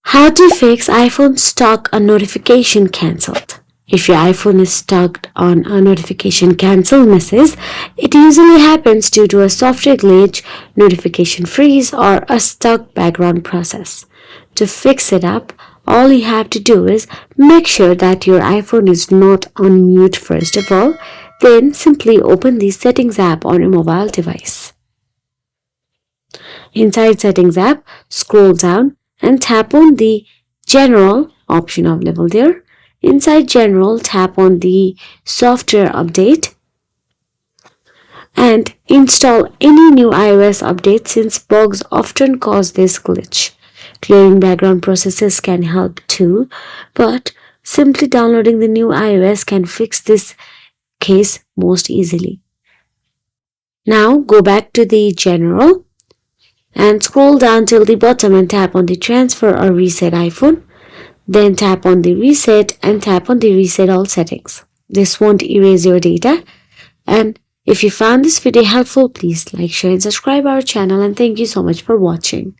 How to fix iPhone stuck on notification cancelled. If your iPhone is stuck on a notification cancel message, it usually happens due to a software glitch, notification freeze, or a stuck background process. To fix it up, all you have to do is make sure that your iPhone is not on mute first of all, then simply open the Settings app on your mobile device. Inside Settings app, scroll down and tap on the General option available there. Inside General, tap on the Software Update and install any new iOS update since bugs often cause this glitch. Clearing background processes can help too, but simply downloading the new iOS can fix this case most easily. Now go back to the General and scroll down till the bottom and tap on the Transfer or Reset iPhone. Then tap on the Reset and tap on the Reset All Settings. This won't erase your data. And if you found this video helpful, please like, share and subscribe our channel, and thank you so much for watching.